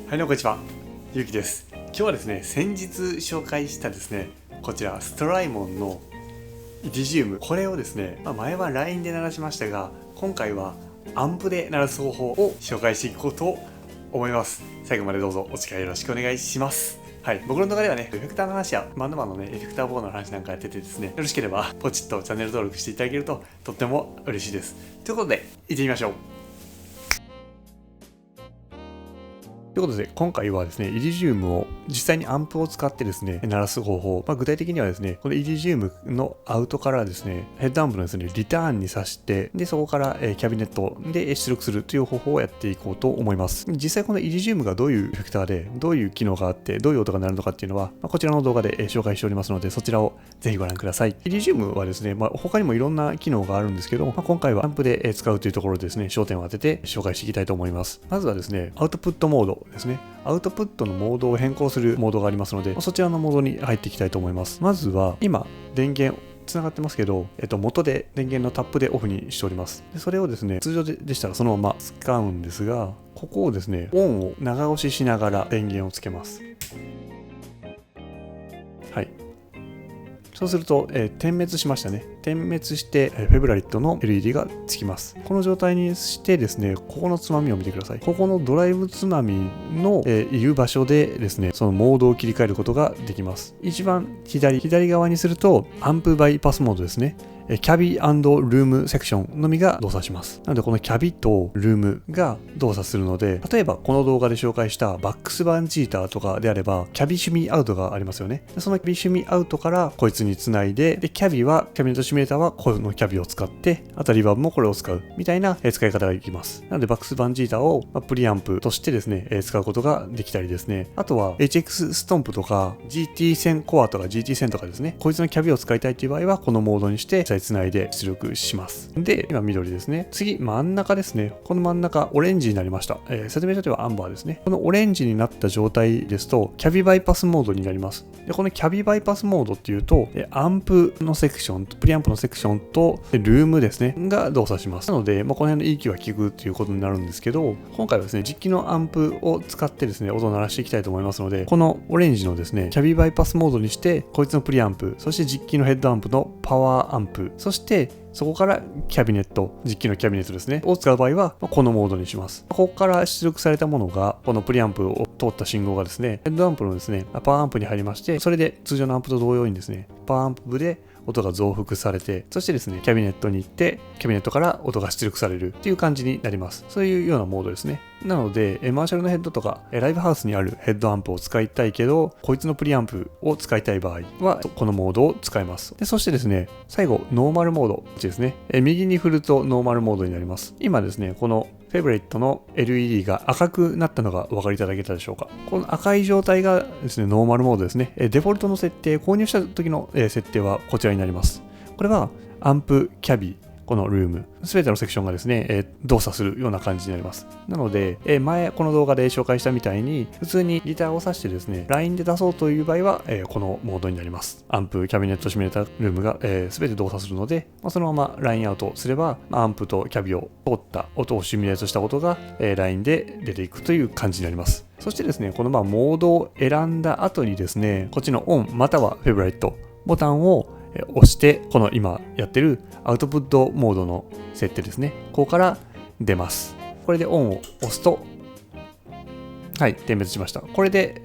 はい、こんにちは。ゆうきです。今日はですね、先日紹介したですね、こちらストライモンのイディジウム、これをですね、前は LINE で鳴らしましたが、今回はアンプで鳴らす方法を紹介していこうと思います。最後までどうぞお付き合いよろしくお願いします。はい、僕の動画ではね、エフェクターの話やバンドマンのね、エフェクターボードの話なんかやっててですね、よろしければポチッとチャンネル登録していただけるととっても嬉しいです。ということで、行ってみましょう。ということで、今回はですね、イリジウムを実際にアンプを使ってですね、鳴らす方法。具体的にはですね、このイリジウムのアウトからですね、ヘッドアンプのですね、リターンに挿して、で、そこからキャビネットで出力するという方法をやっていこうと思います。実際このイリジウムがどういうエフェクターで、どういう機能があって、どういう音が鳴るのかっていうのは、こちらの動画で紹介しておりますので、そちらをぜひご覧ください。イリジウムはですね、他にもいろんな機能があるんですけど、今回はアンプで使うというところでですね、焦点を当てて紹介していきたいと思います。まずはですね、アウトプットモードですね。アウトプットのモードを変更するモードがありますので、そちらのモードに入っていきたいと思います。まずは、今、電源つながってますけど、元で電源のタップでオフにしております。でそれをですね、通常でしたらそのまま使うんですが、ここをですね、オンを長押ししながら電源をつけます。はい。そうすると、点滅しましたね。点滅して、フェブラリットの LED がつきます。この状態にしてですね、ここのつまみを見てください。ここのドライブつまみの、いる場所でですね、そのモードを切り替えることができます。一番左側にすると、アンプバイパスモードですね。キャビ&ルームセクションのみが動作します。なのでこのキャビとルームが動作するので、例えばこの動画で紹介したバックスバンジーターとかであれば、キャビシュミアウトがありますよね。そのキャビシュミアウトからこいつにつないで、でキャビネットシミュレーターはこのキャビを使って、あとリバーブもこれを使うみたいな使い方ができます。なのでバックスバンジーターをプリアンプとしてですね、使うことができたりですね。あとは HX ストンプとか GT1000 コアとか GT1000 とかですね、こいつのキャビを使いたいという場合はこのモードにしてつないで出力します。で、今緑ですね。次、真ん中ですね。この真ん中、オレンジになりました。説明書ではアンバーですね。このオレンジになった状態ですと、キャビバイパスモードになります。で、このキャビバイパスモードっていうと、アンプのセクション、プリアンプのセクションと、ルームですね、が動作します。なので、この辺の EQ は効くということになるんですけど、今回はですね、実機のアンプを使ってですね、音を鳴らしていきたいと思いますので、このオレンジのですね、キャビバイパスモードにして、こいつのプリアンプ、そして実機のヘッドアンプのパワーアンプ、そしてそこからキャビネット、実機のキャビネットですね、を使う場合は、このモードにします。ここから出力されたものが、このプリアンプを通った信号がですね、ヘッドアンプのですね、パワーアンプに入りまして、それで通常のアンプと同様にですね、パワーアンプで音が増幅されて、そしてですね、キャビネットに行って、キャビネットから音が出力されるっていう感じになります。そういうようなモードですね。なので、マーシャルのヘッドとか、ライブハウスにあるヘッドアンプを使いたいけど、こいつのプリアンプを使いたい場合は、このモードを使います。で、そしてですね、最後、ノーマルモード。こっちですね。右に振るとノーマルモードになります。今ですね、このフェブレットの LED が赤くなったのがお分かりいただけたでしょうか。この赤い状態がですね、ノーマルモードですね。デフォルトの設定、購入した時の設定はこちらになります。これはアンプ、キャビ、このルーム、すべてのセクションがですね、動作するような感じになります。なので、前この動画で紹介したみたいに、普通にギターを挿してですね、ラインで出そうという場合は、このモードになります。アンプ、キャビネット、シミュレーター、ルームがすべて動作するので、そのままラインアウトすれば、アンプとキャビを通った音をシミュレートした音が、ラインで出ていくという感じになります。そしてですね、このモードを選んだ後にですね、こっちのオンまたはフェブライトボタンを押して、この今やってるアウトプットモードの設定ですね。ここから出ます。これでオンを押すと、はい、点滅しました。これで、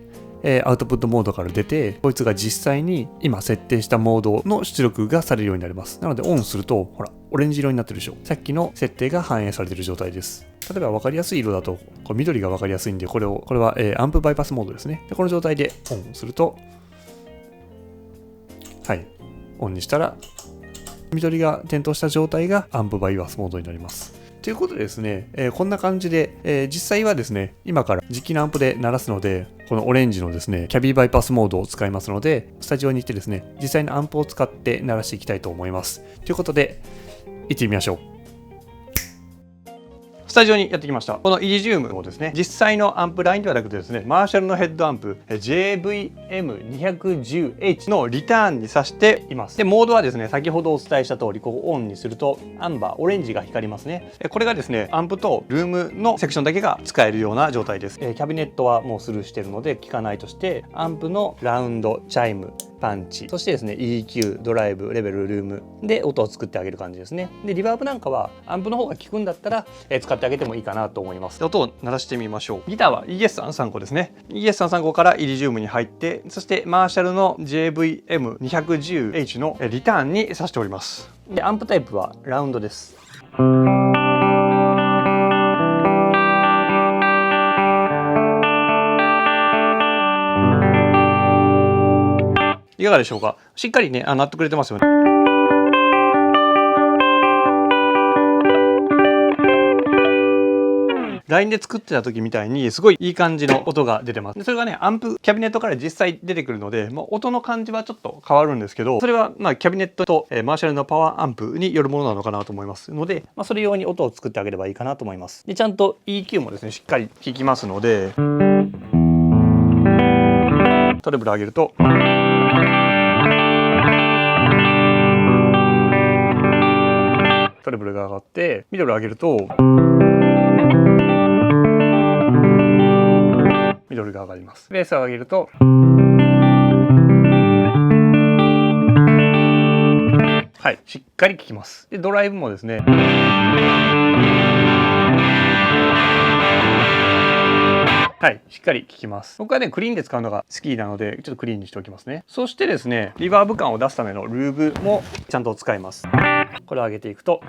アウトプットモードから出て、こいつが実際に今設定したモードの出力がされるようになります。なのでオンすると、ほら、オレンジ色になってるでしょ。さっきの設定が反映されている状態です。例えば分かりやすい色だと、これ緑が分かりやすいんで、これは、アンプバイパスモードですね。でこの状態でオンすると、はい、オンにしたら、緑が点灯した状態がアンプバイパスモードになります。ということでですね、こんな感じで、実際はですね、今から実機のアンプで鳴らすので、このオレンジのですね、キャビバイパスモードを使いますので、スタジオに行ってですね、実際のアンプを使って鳴らしていきたいと思います。ということで、行ってみましょう。スタジオにやってきました。このイリジウムをですね、実際のアンプラインではなくてですね、マーシャルのヘッドアンプ JVM210H のリターンに挿しています。で、モードはですね、先ほどお伝えした通り、ここオンにするとアンバー、オレンジが光りますね。これがですね、アンプとルームのセクションだけが使えるような状態です。キャビネットはもうスルーしてるので効かないとして、アンプのラウンド、チャイム、パンチ、そしてですね EQ、ドライブ、レベル、ルームで音を作ってあげる感じですね。でリバーブなんかはアンプの方が効くんだったら、使ってあげてもいいかなと思います。で音を鳴らしてみましょう。ギターは ES335 ですね。 ES335 からイリジウムに入って、そしてマーシャルの JVM210H のリターンに挿しております。でアンプタイプはラウンドです。いかがでしょうか。しっかりね鳴ってくれてますよね。ラインで作ってた時みたいにすごいいい感じの音が出てます。でそれがねアンプキャビネットから実際出てくるので、音の感じはちょっと変わるんですけど、それはキャビネットと、マーシャルのパワーアンプによるものなのかなと思いますので、それ用に音を作ってあげればいいかなと思います。でちゃんと EQ もですねしっかり効きますので、トレブル上げるとトレブルが上がって、ミドル上げるとミドルが上がります。ベースを上げるとはい、しっかり効きます。でドライブもですねはい、しっかり効きます。僕はねクリーンで使うのが好きなので、ちょっとクリーンにしておきますね。そしてですねリバーブ感を出すためのルーブもちゃんと使います。これを上げていくと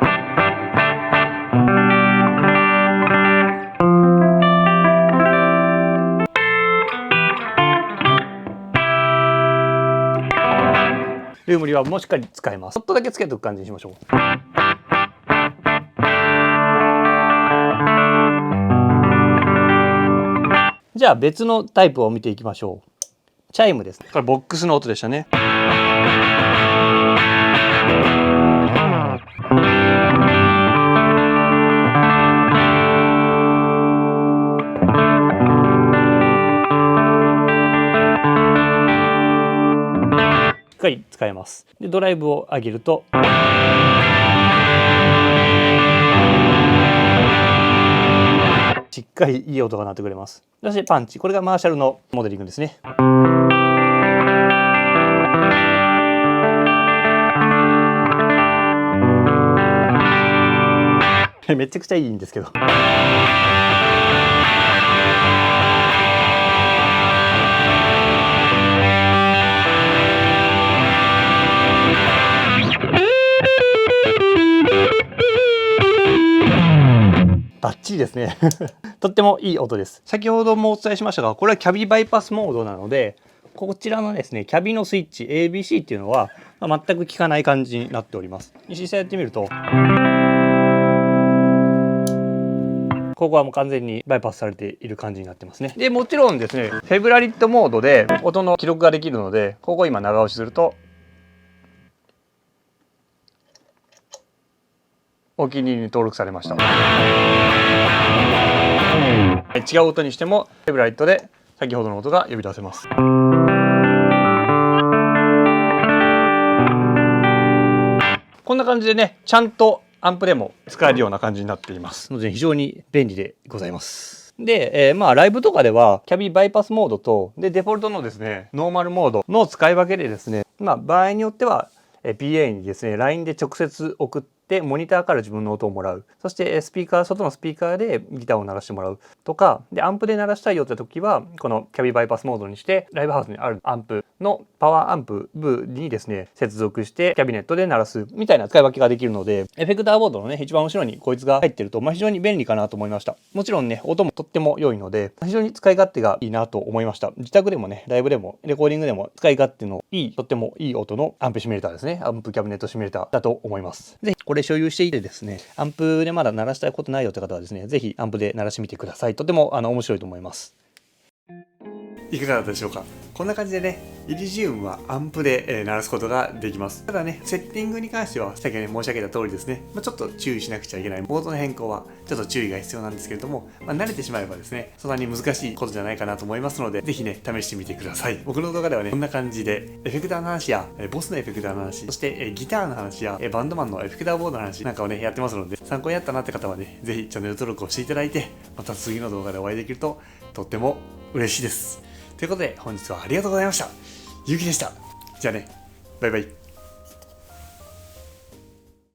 ルームリバーブもしっかり使えます。ちょっとだけつけておく感じにしましょう。じゃあ別のタイプを見ていきましょう。チャイムです。これボックスの音でしたね。しっかり使えます。でドライブを上げるとしっかりいい音が鳴ってくれます。そしてパンチ、これがマーシャルのモデリングですね。めちゃくちゃいいんですけど。バッチリですね。とってもいい音です。先ほどもお伝えしましたが、これはキャビバイパスモードなので、こちらのですねキャビのスイッチ ABC っていうのは、全く効かない感じになっております。実際やってみるとここはもう完全にバイパスされている感じになってますね。でもちろんですねフェブラリットモードで音の記録ができるので、ここ今長押しするとお気に入りに登録されました。違う音にしてもフェブラリットで先ほどの音が呼び出せます。こんな感じでねちゃんとアンプでも使えるような感じになっていますので、非常に便利でございます。で、ライブとかではキャビバイパスモードとデフォルトのですねノーマルモードの使い分けでですね、場合によっては PA にですね LINE で直接送ってモニターから自分の音をもらう、そして外のスピーカーでギターを鳴らしてもらうとかで、アンプで鳴らしたいよって時はこのキャビバイパスモードにしてライブハウスにあるアンプのパワーアンプ部にですね接続してキャビネットで鳴らすみたいな使い分けができるので、エフェクターボードのね一番後ろにこいつが入ってると、非常に便利かなと思いました。もちろんね音もとっても良いので非常に使い勝手がいいなと思いました。自宅でもねライブでもレコーディングでも使い勝手のいい、とってもいい音のアンプシミュレーターですね。アンプキャビネットシミュレーターだと思います。ぜひこれ所有していてですねアンプでまだ鳴らしたいことないよって方はですね、ぜひアンプで鳴らしてみてください。とても面白いと思います。いかがだったでしょうか。こんな感じでね、イリジウムはアンプで、鳴らすことができます。ただね、セッティングに関しては、先ほど申し上げた通りですね、ちょっと注意しなくちゃいけない。モードの変更はちょっと注意が必要なんですけれども、慣れてしまえばですね、そんなに難しいことじゃないかなと思いますので、ぜひね、試してみてください。僕の動画ではね、こんな感じで、エフェクターの話や、ボスのエフェクターの話、そしてギターの話や、バンドマンのエフェクターボードの話なんかをね、やってますので、参考になったなって方はね、ぜひチャンネル登録をしていただいて、また次の動画でお会いできると、とっても嬉しいです。ということで、本日はありがとうございました。ゆうきでした。じゃあね、バイバイ。